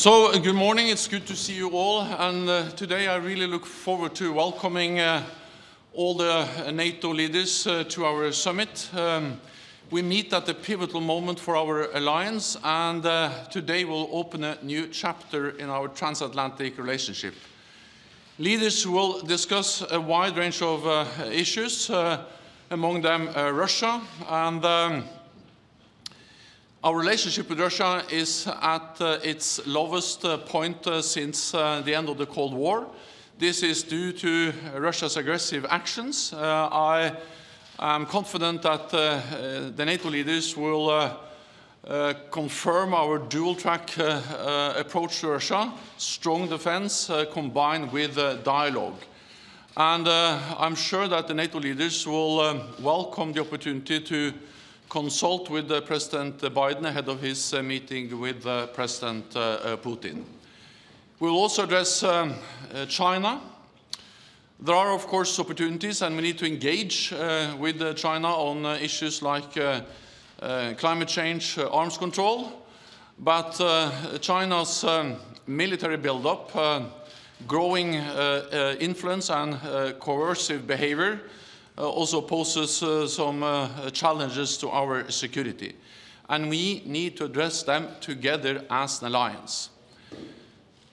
Good morning, it's good to see you all, and today I really look forward to welcoming all the NATO leaders to our summit. We meet at a pivotal moment for our alliance, and today we'll open a new chapter in our transatlantic relationship. Leaders will discuss a wide range of issues, among them Russia, and our relationship with Russia is at its lowest point since the end of the Cold War. This is due to Russia's aggressive actions. I am confident that the NATO leaders will confirm our dual-track approach to Russia, strong defense combined with dialogue. And I'm sure that the NATO leaders will welcome the opportunity to consult with President Biden ahead of his meeting with President Putin. We'll also address China. There are, of course, opportunities, and we need to engage with China on issues like climate change, arms control. But China's military buildup, growing influence and coercive behavior also poses some challenges to our security. And we need to address them together as an alliance.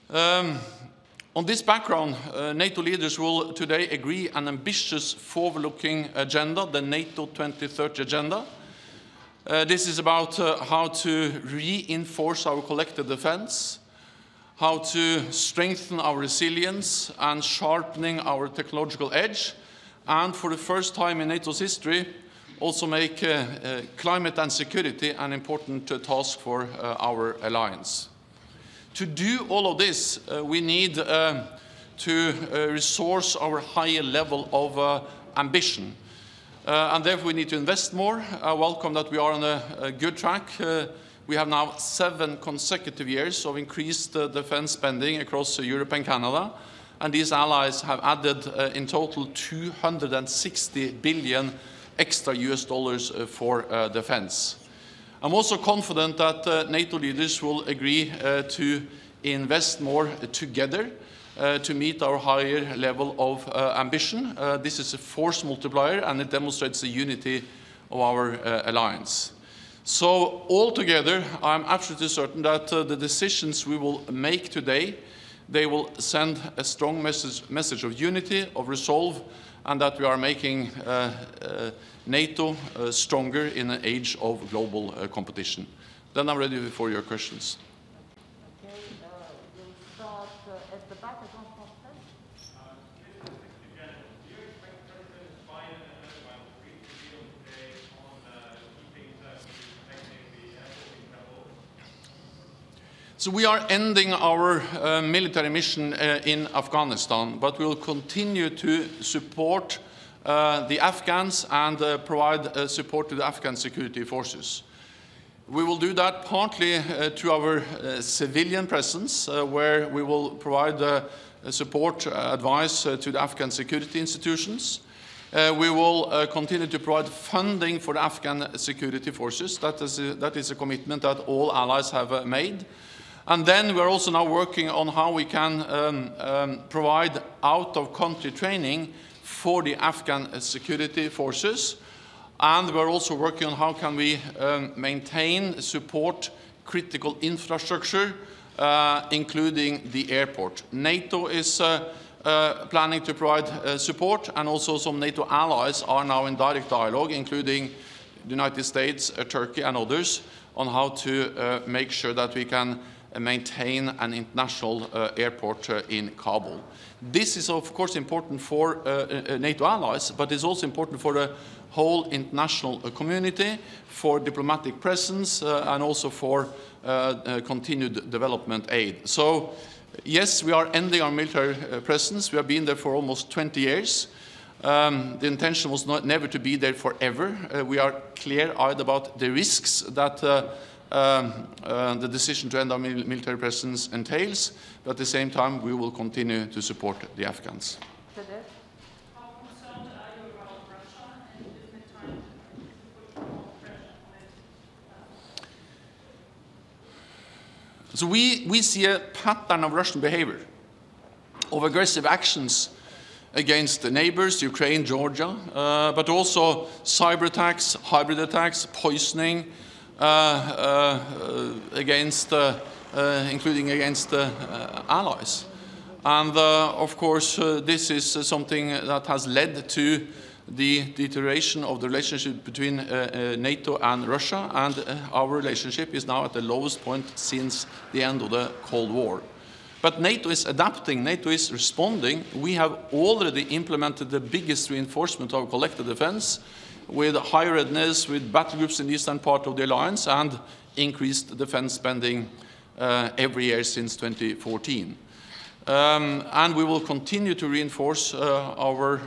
On this background, NATO leaders will today agree an ambitious forward-looking agenda, the NATO 2030 agenda. This is about how to reinforce our collective defense, how to strengthen our resilience and sharpening our technological edge, and for the first time in NATO's history, also make climate and security an important task for our alliance. To do all of this, we need to resource our higher level of ambition. And therefore we need to invest more. I welcome that we are on a good track. We have now 7 consecutive years of increased defense spending across Europe and Canada. And these allies have added in total 260 billion extra US dollars for defense. I'm also confident that NATO leaders will agree to invest more together to meet our higher level of ambition. This is a force multiplier, and it demonstrates the unity of our alliance. So altogether, I'm absolutely certain that the decisions we will make today, they will send a strong message of unity, of resolve, and that we are making NATO stronger in an age of global competition. Then I'm ready for your questions. Okay, we'll start at the back. I don't know. Do you expect President Biden and Erdogan to reach a deal today on keeping protecting the airport travel? So we are ending our military mission in Afghanistan, but we will continue to support the Afghans and provide support to the Afghan security forces. We will do that partly through our civilian presence, where we will provide support, advice to the Afghan security institutions. We will continue to provide funding for the Afghan security forces. That is a commitment that all allies have made. And then we're also now working on how we can provide out-of-country training for the Afghan security forces. And we're also working on how can we maintain, support critical infrastructure, including the airport. NATO is planning to provide support, and also some NATO allies are now in direct dialogue, including the United States, Turkey, and others, on how to make sure that we can maintain an international airport in Kabul. This is, of course, important for NATO allies, but it's also important for the whole international community, for diplomatic presence, and also for continued development aid. So, yes, we are ending our military presence. We have been there for almost 20 years. The intention was never to be there forever. We are clear-eyed about the risks that the decision to end our military presence entails, but at the same time we will continue to support the Afghans. How concerned are you about Russia, and isn't it time to put more pressure on it? So we see a pattern of Russian behavior, of aggressive actions against the neighbors, Ukraine, Georgia, but also cyber attacks, hybrid attacks, poisoning, including against allies. And of course, this is something that has led to the deterioration of the relationship between NATO and Russia, and our relationship is now at the lowest point since the end of the Cold War. But NATO is adapting, NATO is responding. We have already implemented the biggest reinforcement of collective defense with higher readiness, with battle groups in the eastern part of the alliance, and increased defense spending every year since 2014. And we will continue to reinforce our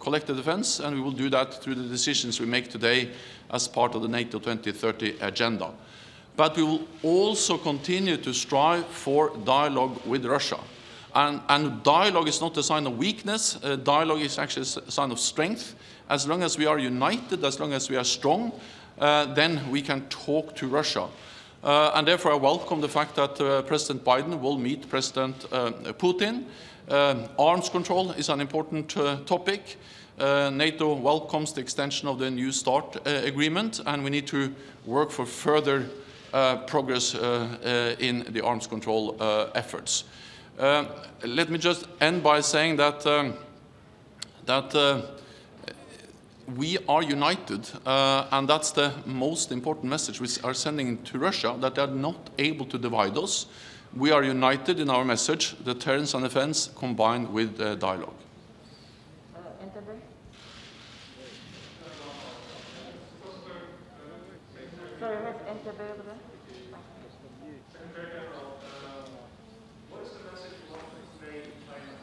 collective defense, and we will do that through the decisions we make today as part of the NATO 2030 agenda. But we will also continue to strive for dialogue with Russia. And dialogue is not a sign of weakness. Dialogue is actually a sign of strength. As long as we are united, as long as we are strong, then we can talk to Russia. And therefore, I welcome the fact that President Biden will meet President Putin. Arms control is an important topic. NATO welcomes the extension of the New START agreement, and we need to work for further progress in the arms control efforts. Let me just end by saying that we are united, and that's the most important message we are sending to Russia, that they are not able to divide us. We are united in our message, deterrence and defense combined with dialogue. Sorry, let's enter there. What is the message you want to convey to China?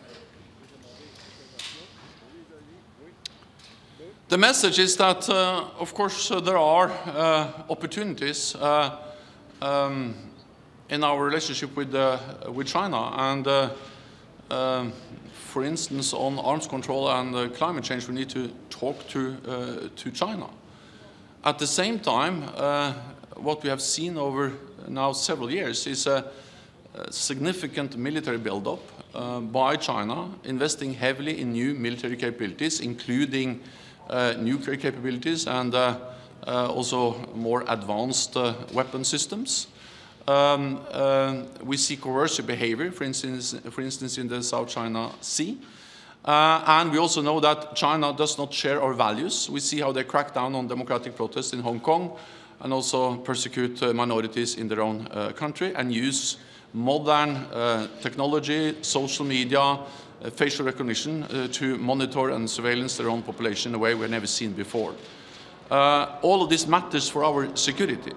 The message is that, of course, there are opportunities in our relationship with China, and for instance, on arms control and climate change, we need to talk to China. At the same time, what we have seen over now several years is a significant military buildup by China, investing heavily in new military capabilities, including nuclear capabilities and also more advanced weapon systems. We see coercive behavior, for instance, in the South China Sea. And we also know that China does not share our values. We see how they crack down on democratic protests in Hong Kong and also persecute minorities in their own country, and use modern technology, social media, facial recognition to monitor and surveillance their own population in a way we've never seen before. All of this matters for our security.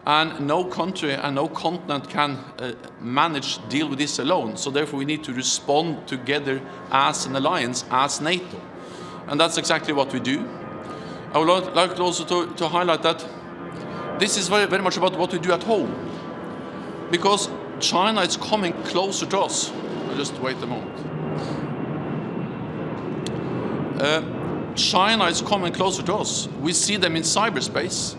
And no country and no continent can deal with this alone. So therefore we need to respond together as an alliance, as NATO. And that's exactly what we do. I would like also to highlight that this is very, very much about what we do at home. Because China is coming closer to us. I'll just wait a moment. China is coming closer to us. We see them in cyberspace.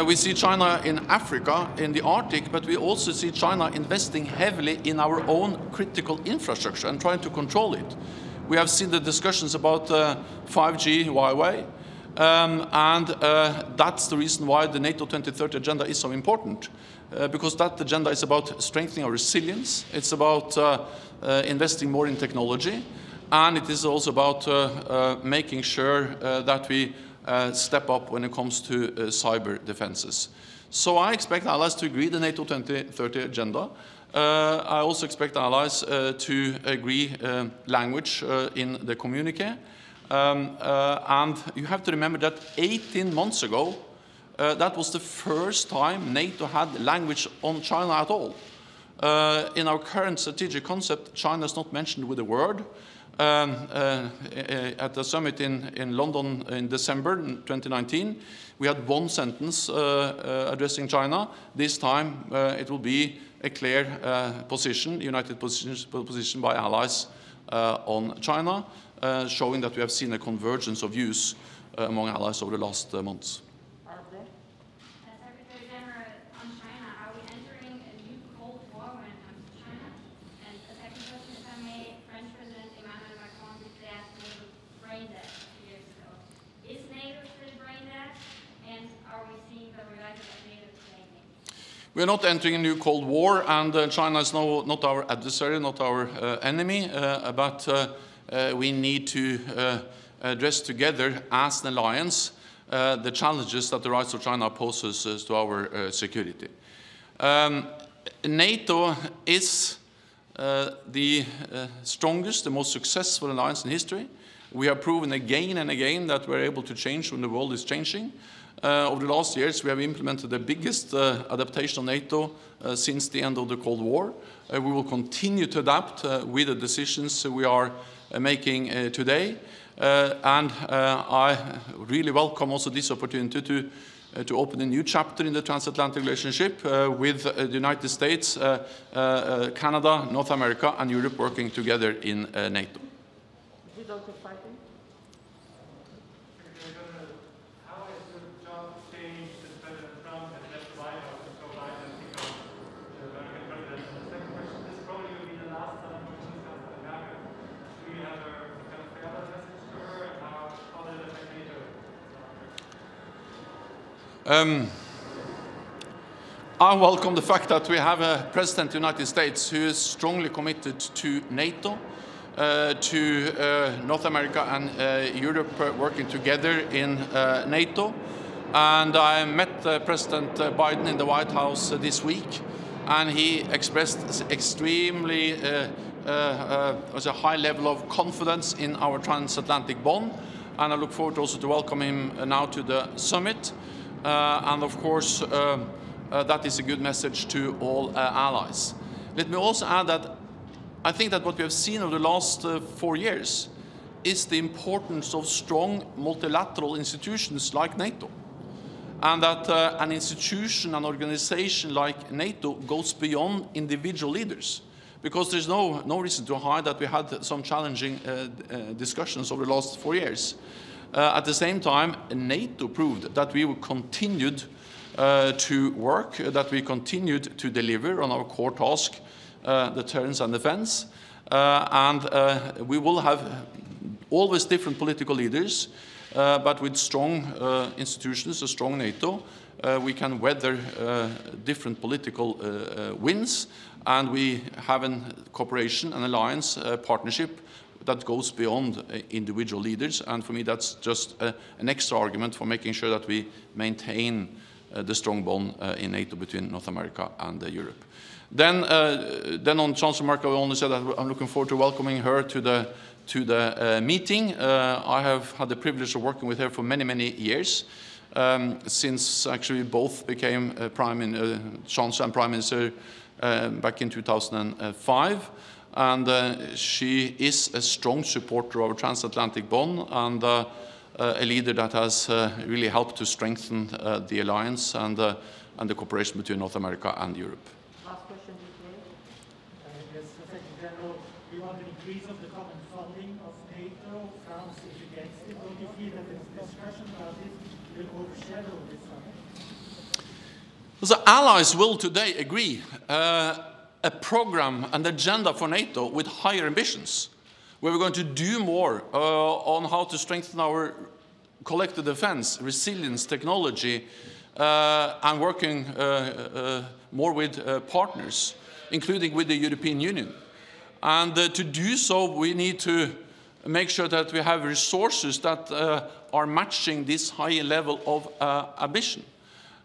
We see China in Africa, in the Arctic, but we also see China investing heavily in our own critical infrastructure and trying to control it. We have seen the discussions about 5G, Huawei, and that's the reason why the NATO 2030 agenda is so important, because that agenda is about strengthening our resilience, it's about investing more in technology, and it is also about making sure that we step up when it comes to cyber defenses. So I expect allies to agree the NATO 2030 agenda. I also expect allies to agree language in the communique. And you have to remember that 18 months ago, that was the first time NATO had language on China at all. In our current strategic concept, China is not mentioned with a word. At the summit in London in December 2019, we had one sentence addressing China. This time it will be a clear position, united position by allies on China, showing that we have seen a convergence of views among allies over the last months. Secretary General, on China, are we entering a new We are not entering a new Cold War, and China is not our adversary, not our enemy, but we need to address together as an alliance the challenges that the rise of China poses to our security. NATO is the strongest, the most successful alliance in history. We have proven again and again that we're able to change when the world is changing. Over the last years, we have implemented the biggest adaptation of NATO since the end of the Cold War. We will continue to adapt with the decisions we are making today. And I really welcome also this opportunity to open a new chapter in the transatlantic relationship with the United States, Canada, North America, and Europe working together in NATO. How has your job changed since President Trump has left the White House and Joe Biden has become the American president? And the second question, this probably will be the last time we discuss America. Do you have a kind of farewell message to her, and how does it affect NATO? I welcome the fact that we have a president of the United States who is strongly committed to NATO, to North America and Europe working together in NATO. And I met President Biden in the White House this week, and he expressed extremely was a high level of confidence in our transatlantic bond. And I look forward also to welcome him now to the summit. And of course, that is a good message to all allies. Let me also add that I think that what we have seen over the last 4 years is the importance of strong multilateral institutions like NATO. And that an institution, an organization like NATO goes beyond individual leaders. Because there's no reason to hide that we had some challenging discussions over the last 4 years. At the same time, NATO proved that we continued to work, that we continued to deliver on our core task, deterrence and defense. And we will have always different political leaders, but with strong institutions, a strong NATO, we can weather different political winds, and we have a cooperation, an alliance, a partnership that goes beyond individual leaders. And for me, that's just an extra argument for making sure that we maintain the strong bond in NATO between North America and Europe. Then on Chancellor Merkel, I only said that I'm looking forward to welcoming her to the meeting. I have had the privilege of working with her for many, many years, since actually both became Chancellor and Prime Minister back in 2005. And she is a strong supporter of our transatlantic bond, and a leader that has really helped to strengthen the alliance and the cooperation between North America and Europe. Last question, please. Yes, Secretary General, we want an increase of the common funding of NATO. France is against it. Don't you feel that the discussion about this will overshadow this summit? The allies will today agree a program and agenda for NATO with higher ambitions, where we're going to do more on how to strengthen our collective defense, resilience, technology, and working more with partners, including with the European Union. And to do so, we need to make sure that we have resources that are matching this high level of ambition.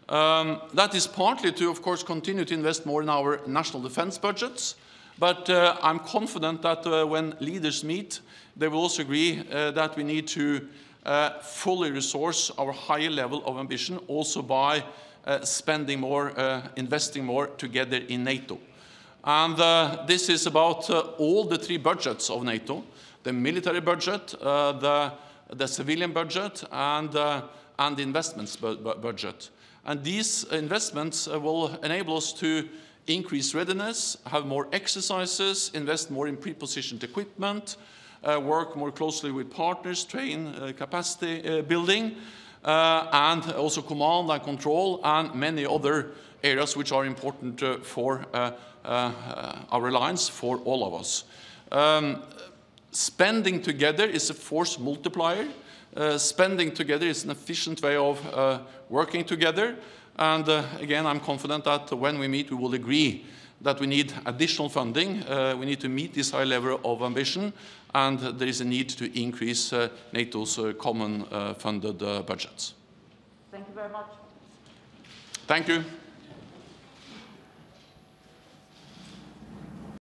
That is partly to, of course, continue to invest more in our national defense budgets. But I'm confident that when leaders meet, they will also agree that we need to fully resource our higher level of ambition, also by spending more, investing more together in NATO. And this is about all the three budgets of NATO: the military budget, the civilian budget, and the investments budget. And these investments will enable us to increase readiness, have more exercises, invest more in pre-positioned equipment, work more closely with partners, train capacity building, and also command and control, and many other areas which are important for our alliance, for all of us. Spending together is a force multiplier. Spending together is an efficient way of working together. And again, I'm confident that when we meet, we will agree that we need additional funding. We need to meet this high level of ambition, and there is a need to increase NATO's common funded budgets. Thank you very much. Thank you.